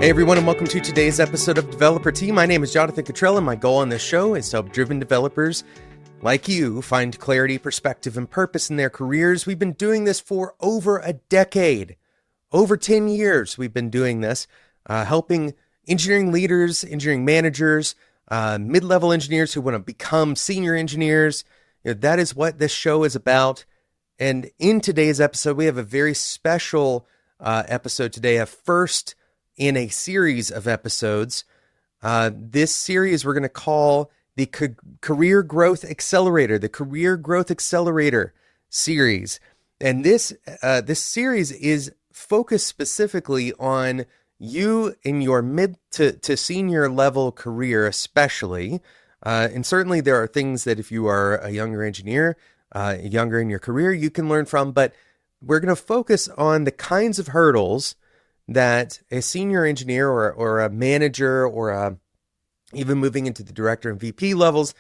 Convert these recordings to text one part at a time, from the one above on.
Hey everyone, and welcome to today's episode of Developer Tea. My name is Jonathan Cottrell, and my goal on this show is to help driven developers like you find clarity, perspective, and purpose in their careers. We've been doing this for over a decade. Over 10 years we've been doing this, helping engineering leaders, engineering managers, mid-level engineers who want to become senior engineers. That is what this show is about. And in today's episode, we have a very special episode today, a first in a series of episodes. This series we're going to call the Career Growth Accelerator, the Career Growth Accelerator series. And this series is focused specifically on you in your mid to senior level career, especially. And certainly there are things that if you are a younger engineer, younger in your career, you can learn from. But we're going to focus on the kinds of hurdles that a senior engineer or a manager or even moving into the director and VP levels,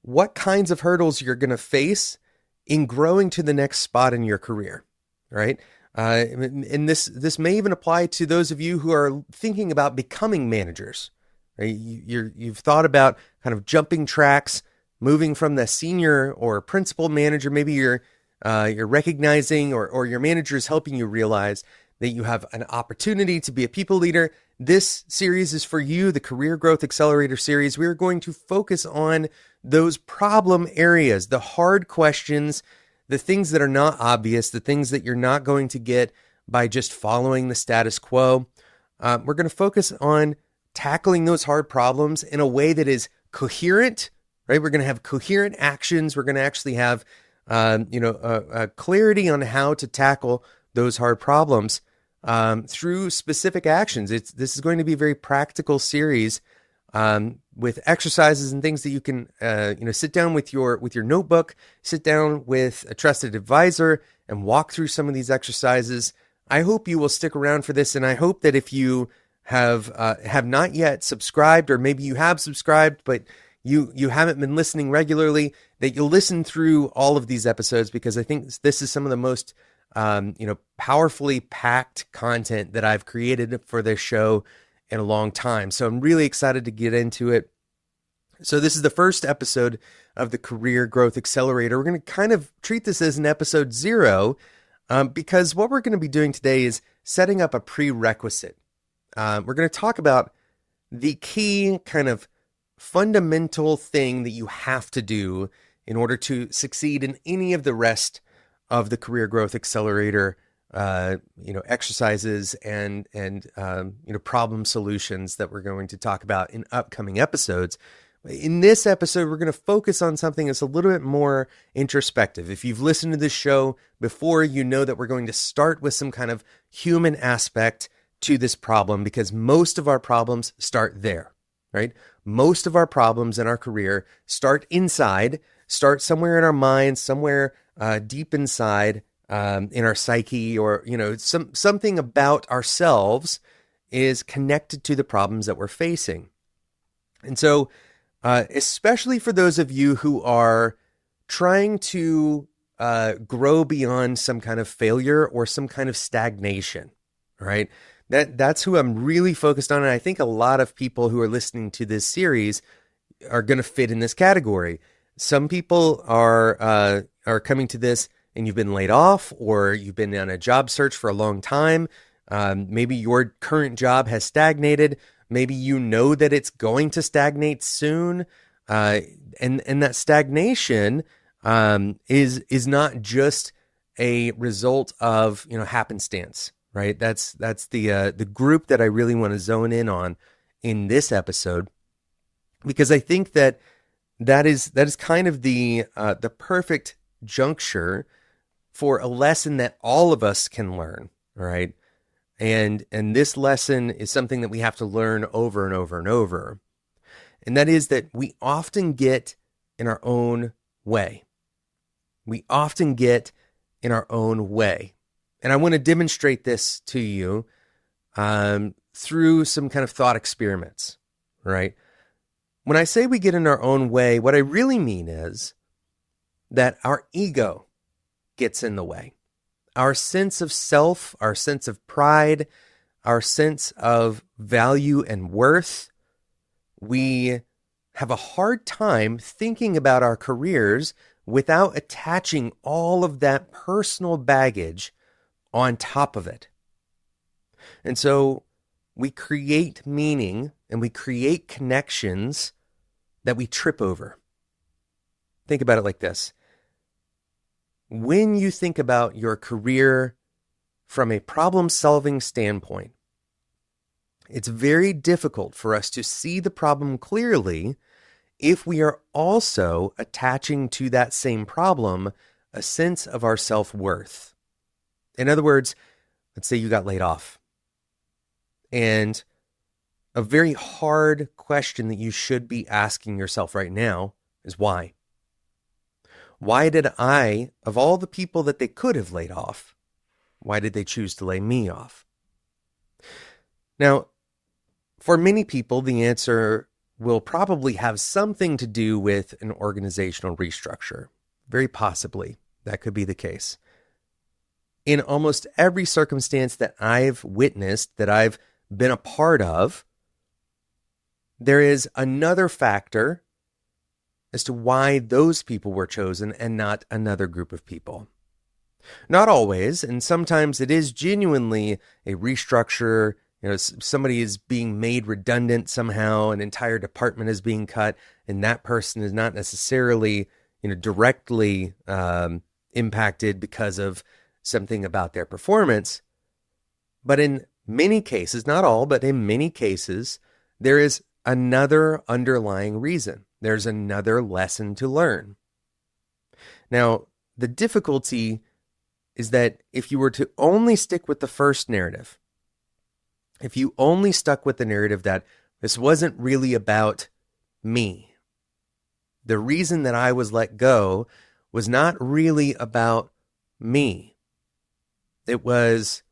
what kinds of hurdles you're going to face in growing to the next spot in your career, right? And this may even apply to those of you who are thinking about becoming managers, right? You've thought about kind of jumping tracks, moving from the senior or principal manager. Maybe you're recognizing or your manager is helping you realize that you have an opportunity to be a people leader. This series is for you, the Career Growth Accelerator series. We are going to focus on those problem areas, the hard questions, the things that are not obvious, the things that you're not going to get by just following the status quo. We're going to focus on tackling those hard problems in a way that is coherent, right? We're going to have coherent actions. We're going to actually have clarity on how to tackle those hard problems through specific actions. This is going to be a very practical series with exercises and things that you can sit down with your notebook, sit down with a trusted advisor, and walk through some of these exercises. I hope you will stick around for this, and I hope that if you have not yet subscribed, or maybe you have subscribed but you haven't been listening regularly, that you'll listen through all of these episodes, because I think this is some of the most powerfully packed content that I've created for this show in a long time. So I'm really excited to get into it. So this is the first episode of the Career Growth Accelerator. We're going to kind of treat this as an episode 0 because what we're going to be doing today is setting up a prerequisite. We're going to talk about the key kind of fundamental thing that you have to do in order to succeed in any of the rest of the Career Growth Accelerator, exercises and problem solutions that we're going to talk about in upcoming episodes. In this episode, we're going to focus on something that's a little bit more introspective. If you've listened to this show before, you know that we're going to start with some kind of human aspect to this problem, because most of our problems start there, right? Most of our problems in our career start inside, start somewhere in our minds, somewhere deep inside in our psyche, or something about ourselves is connected to the problems that we're facing. And so especially for those of you who are trying to grow beyond some kind of failure or some kind of stagnation, right? That's who I'm really focused on. And I think a lot of people who are listening to this series are going to fit in this category. Some people are coming to this and you've been laid off, or you've been on a job search for a long time. Maybe your current job has stagnated. Maybe you know that it's going to stagnate soon. And that stagnation is not just a result of happenstance, right? That's the group that I really want to zone in on in this episode, because I think that is kind of the perfect juncture for a lesson that all of us can learn, right? And this lesson is something that we have to learn over and over and over. And that is that we often get in our own way. We often get in our own way. And I want to demonstrate this to you through some kind of thought experiments, right? When I say we get in our own way, what I really mean is that our ego gets in the way. Our sense of self, our sense of pride, our sense of value and worth, we have a hard time thinking about our careers without attaching all of that personal baggage on top of it. And so we create meaning and we create connections that we trip over. Think about it like this. When you think about your career from a problem-solving standpoint, it's very difficult for us to see the problem clearly if we are also attaching to that same problem a sense of our self-worth. In other words, let's say you got laid off. And a very hard question that you should be asking yourself right now is why? Why did I, of all the people that they could have laid off, why did they choose to lay me off? Now, for many people, the answer will probably have something to do with an organizational restructure. Very possibly, that could be the case. In almost every circumstance that I've witnessed, that I've been a part of, there is another factor as to why those people were chosen and not another group of people. Not always, and sometimes it is genuinely a restructure. Somebody is being made redundant somehow, an entire department is being cut, and that person is not necessarily, directly impacted because of something about their performance. But in many cases, not all, but in many cases, there is another underlying reason. There's another lesson to learn. Now, the difficulty is that if you were to only stick with the first narrative, if you only stuck with the narrative that this wasn't really about me, the reason that I was let go was not really about me. It was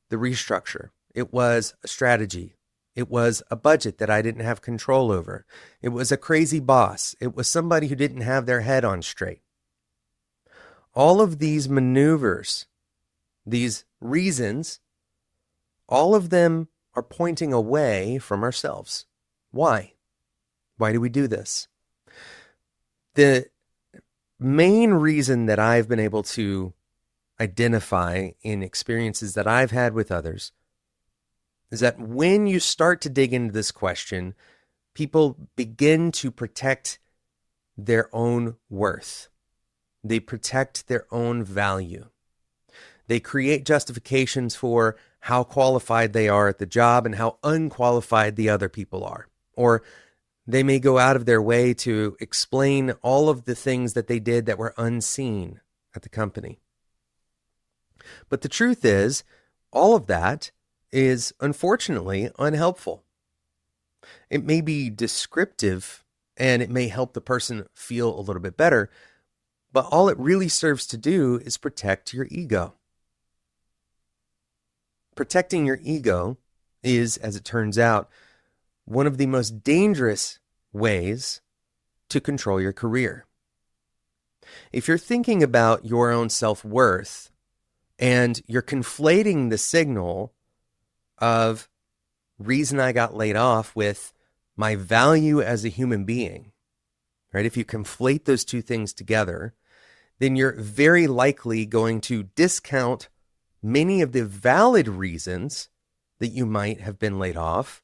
the restructure. It was a strategy. It was a budget that I didn't have control over. It was a crazy boss. It was somebody who didn't have their head on straight. All of these maneuvers, these reasons, all of them are pointing away from ourselves. Why? Why do we do this? The main reason that I've been able to identify in experiences that I've had with others is that when you start to dig into this question, people begin to protect their own worth. They protect their own value. They create justifications for how qualified they are at the job and how unqualified the other people are. Or they may go out of their way to explain all of the things that they did that were unseen at the company. But the truth is, all of that is unfortunately unhelpful. It may be descriptive and it may help the person feel a little bit better, but all it really serves to do is protect your ego. Protecting your ego is, as it turns out, one of the most dangerous ways to control your career. If you're thinking about your own self-worth and you're conflating the signal of reason I got laid off with my value as a human being, right? If you conflate those two things together, then you're very likely going to discount many of the valid reasons that you might have been laid off.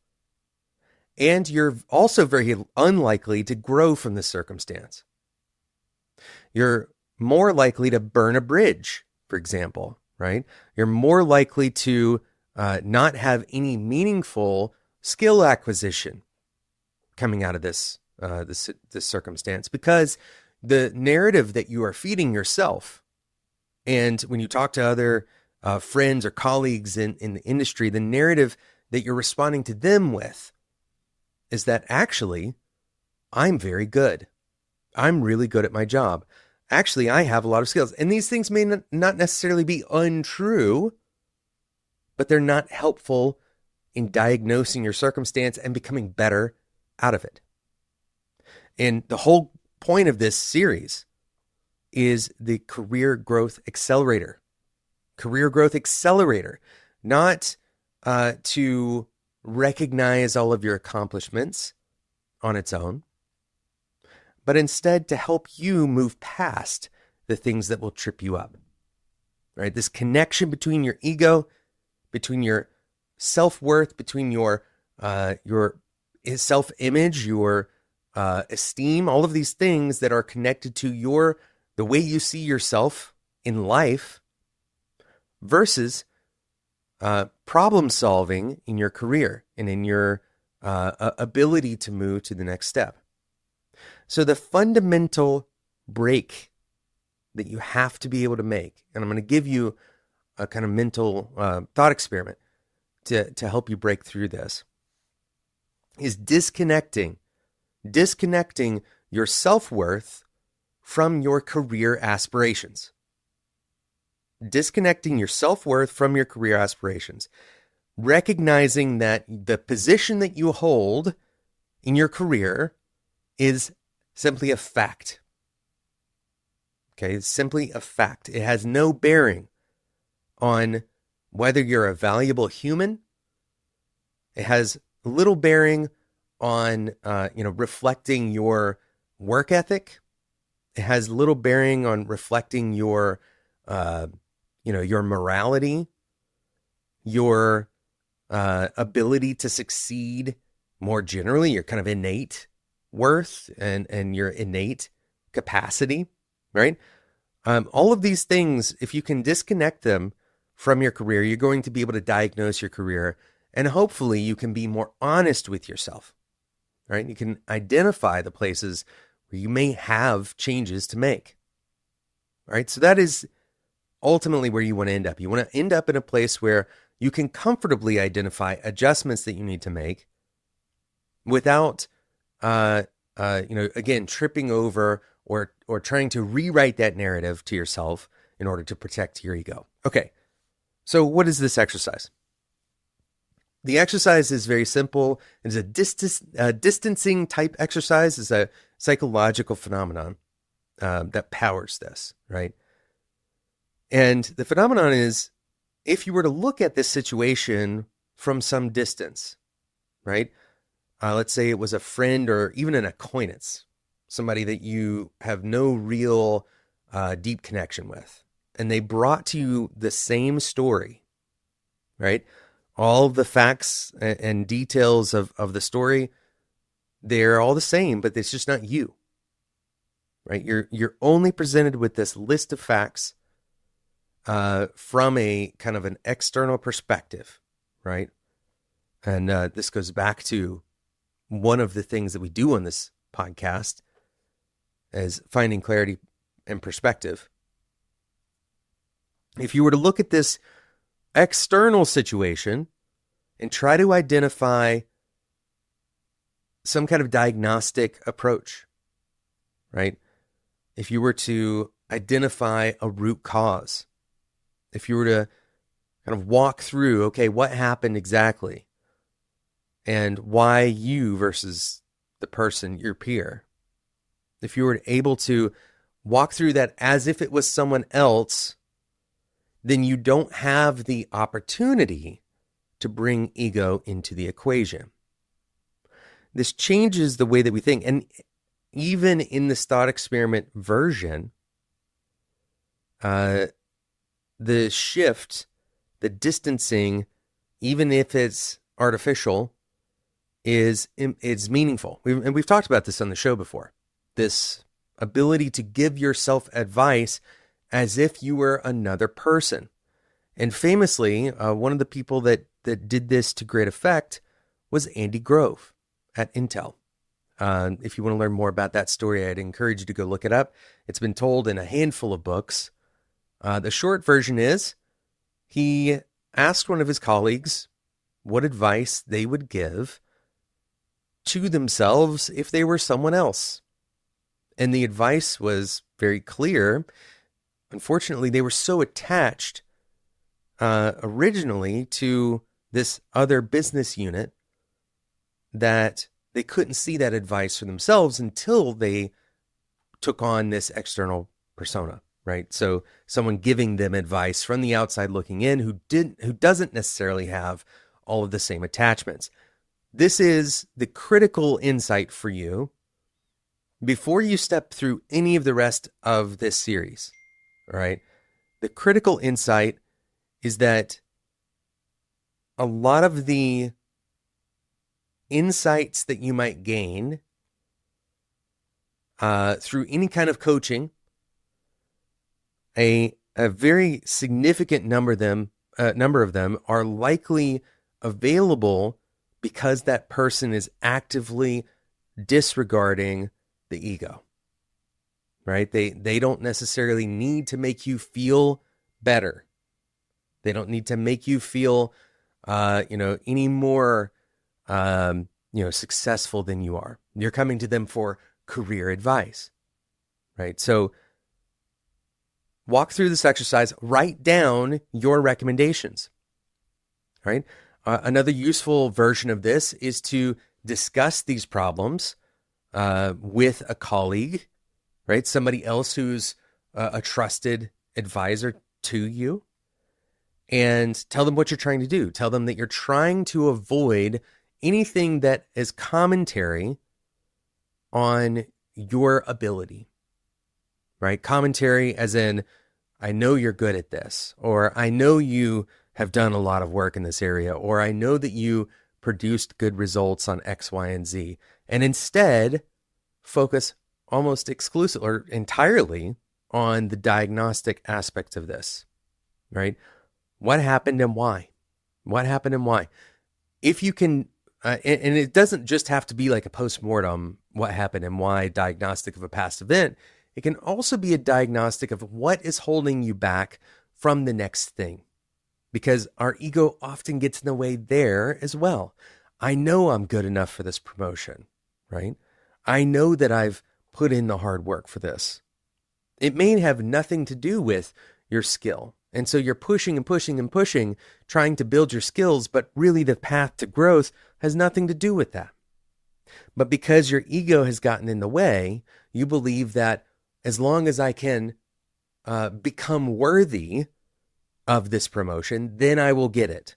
And you're also very unlikely to grow from this circumstance. You're more likely to burn a bridge, for example, right? You're more likely to not have any meaningful skill acquisition coming out of this circumstance, because the narrative that you are feeding yourself, and when you talk to other friends or colleagues in the industry, the narrative that you're responding to them with is that actually, I'm very good. I'm really good at my job. Actually, I have a lot of skills. And these things may not necessarily be untrue, but they're not helpful in diagnosing your circumstance and becoming better out of it. And the whole point of this series is the Career Growth Accelerator. Career Growth Accelerator, not to recognize all of your accomplishments on its own, but instead to help you move past the things that will trip you up, right? This connection between your ego, between your self-worth, between your self-image, your esteem, all of these things that are connected to the way you see yourself in life versus problem solving in your career and in your ability to move to the next step. So the fundamental break that you have to be able to make, and I'm going to give you a kind of mental thought experiment to help you break through this, is disconnecting your self-worth from your career aspirations. Disconnecting your self-worth from your career aspirations. Recognizing that the position that you hold in your career is simply a fact. Okay, it's simply a fact. It has no bearing on whether you're a valuable human. It has little bearing on reflecting your work ethic. It has little bearing on reflecting your morality, your ability to succeed more generally, your kind of innate worth and your innate capacity, right? All of these things, if you can disconnect them from your career, you're going to be able to diagnose your career, and hopefully you can be more honest with yourself, right? You can identify the places where you may have changes to make, right? So that is ultimately where you want to end up. You want to end up in a place where you can comfortably identify adjustments that you need to make without, again, tripping over or trying to rewrite that narrative to yourself in order to protect your ego. Okay, so what is this exercise? The exercise is very simple. It's a distancing type exercise. It's a psychological phenomenon that powers this, right? And the phenomenon is, if you were to look at this situation from some distance, right? Let's say it was a friend or even an acquaintance, somebody that you have no real deep connection with, and they brought to you the same story, right? All of the facts and details of the story, they're all the same, but it's just not you, right? You're only presented with this list of facts from a kind of an external perspective, right? And this goes back to one of the things that we do on this podcast is finding clarity and perspective. If you were to look at this external situation and try to identify some kind of diagnostic approach, right? If you were to identify a root cause, if you were to kind of walk through, okay, what happened exactly and why you versus the person, your peer, if you were able to walk through that as if it was someone else, then you don't have the opportunity to bring ego into the equation. This changes the way that we think. And even in this thought experiment version, the shift, the distancing, even if it's artificial, is meaningful. We've talked about this on the show before. This ability to give yourself advice as if you were another person. And famously, one of the people that did this to great effect was Andy Grove at Intel. If you want to learn more about that story, I'd encourage you to go look it up. It's been told in a handful of books. The short version is he asked one of his colleagues what advice they would give to themselves if they were someone else. And the advice was very clear. Unfortunately, they were so attached originally to this other business unit that they couldn't see that advice for themselves until they took on this external persona, right? So someone giving them advice from the outside looking in who doesn't necessarily have all of the same attachments. This is the critical insight for you before you step through any of the rest of this series. All right. The critical insight is that a lot of the insights that you might gain through any kind of coaching, a very significant number of them are likely available because that person is actively disregarding the ego, right? They don't necessarily need to make you feel better. They don't need to make you feel, any more, successful than you are. You're coming to them for career advice, right? So walk through this exercise, write down your recommendations, right? Another useful version of this is to discuss these problems with a colleague, right? Somebody else who's a trusted advisor to you, and tell them what you're trying to do. Tell them that you're trying to avoid anything that is commentary on your ability, right? Commentary as in, I know you're good at this, or I know you have done a lot of work in this area, or I know that you produced good results on X, Y, and Z. And instead, focus almost exclusively or entirely on the diagnostic aspect of this, right? What happened and why? What happened and why? If you can, and it doesn't just have to be like a postmortem, what happened and why, diagnostic of a past event. It can also be a diagnostic of what is holding you back from the next thing, because our ego often gets in the way there as well. I know I'm good enough for this promotion, right? I know that I've put in the hard work for this. It may have nothing to do with your skill. And so you're pushing and pushing and pushing, trying to build your skills, but really the path to growth has nothing to do with that. But because your ego has gotten in the way, you believe that as long as I can become worthy of this promotion, then I will get it.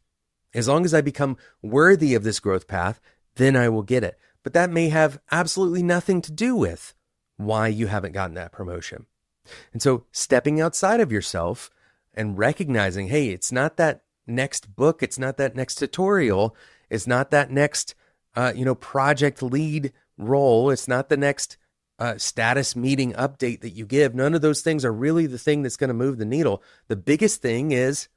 As long as I become worthy of this growth path, then I will get it. But that may have absolutely nothing to do with why you haven't gotten that promotion. And so stepping outside of yourself and recognizing, hey, it's not that next book, it's not that next tutorial, it's not that next, project lead role, it's not the next status meeting update that you give. None of those things are really the thing that's going to move the needle. The biggest thing is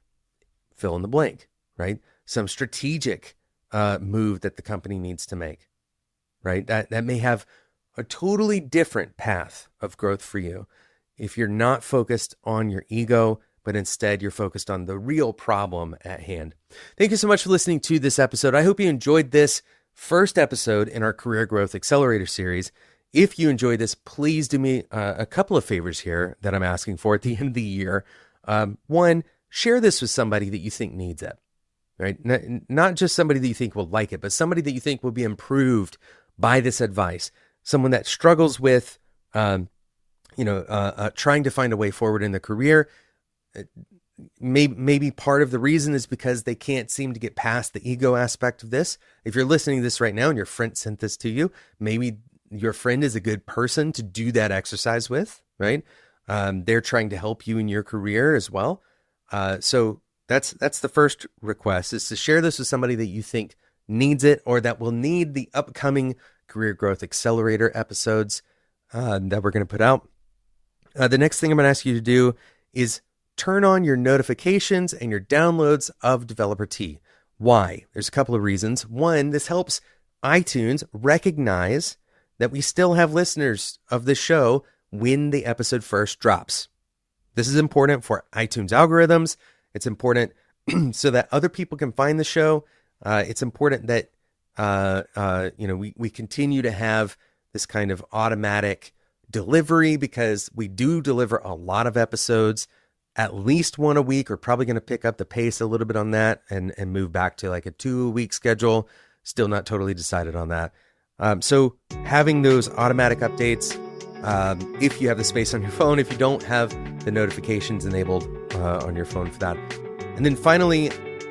fill in the blank, right? Some strategic move that the company needs to make, right? That may have a totally different path of growth for you if you're not focused on your ego, but instead you're focused on the real problem at hand. Thank you so much for listening to this episode. I hope you enjoyed this first episode in our Career Growth Accelerator series. If you enjoyed this, please do me a couple of favors here that I'm asking for at the end of the year. One, share this with somebody that you think needs it, right? Not just somebody that you think will like it, but somebody that you think will be improved by this advice. Someone that struggles with, trying to find a way forward in their career. Maybe part of the reason is because they can't seem to get past the ego aspect of this. If you're listening to this right now and your friend sent this to you, maybe your friend is a good person to do that exercise with, right? They're trying to help you in your career as well. So that's the first request, is to share this with somebody that you think needs it, or that will need the upcoming Career Growth Accelerator episodes that we're going to put out. The next thing I'm going to ask you to do is turn on your notifications and your downloads of Developer T. Why? There's a couple of reasons. One, this helps iTunes recognize that we still have listeners of this show when the episode first drops. This is important for iTunes algorithms. It's important so that other people can find the show. It's important that we continue to have this kind of automatic delivery, because we do deliver a lot of episodes, at least one a week. We're probably going to pick up the pace a little bit on that and move back to like a 2-week schedule. Still not totally decided on that. So having those automatic updates, if you have the space on your phone, if you don't have the notifications enabled on your phone for that. And then finally,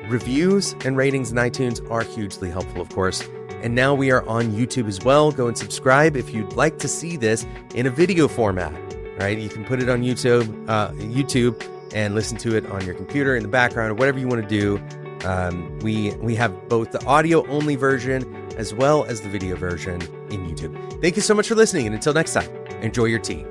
Reviews and ratings in iTunes are hugely helpful, of course. And now we are on YouTube as well. Go and subscribe if you'd like to see this in a video format, right? You can put it on YouTube and listen to it on your computer in the background or whatever you want to do. We have both the audio only version as well as the video version in YouTube. Thank you so much for listening. And until next time, enjoy your tea.